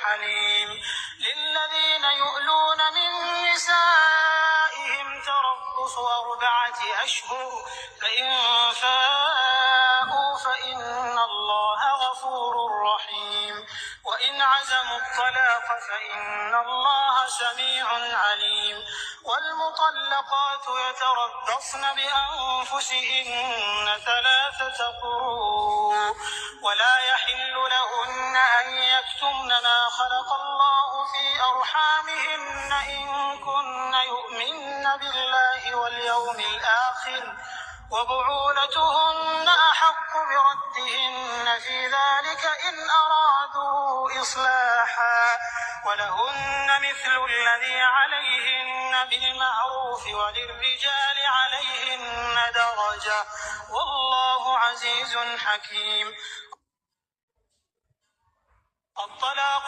حليم. للذين يؤلون من نسائهم تربص 4 أشهر، فإن فاءوا فإن الله غفور رحيم. وإن عزموا الطلاق فإن الله سميع عليم. والمطلقات يتربصن بأنفسهن 3 قروء، ولا يحل لهن أن يكتمن ما خلق الله في أرحامهن إن كن يؤمن بالله واليوم الآخر، وبعولتهن أحق بردهن في ذلك إن أرادوا إصلاحا، ولهن مثل الذي عليهن بالمعروف وللرجال عليهن درجة، والله عزيز حكيم. الطلاق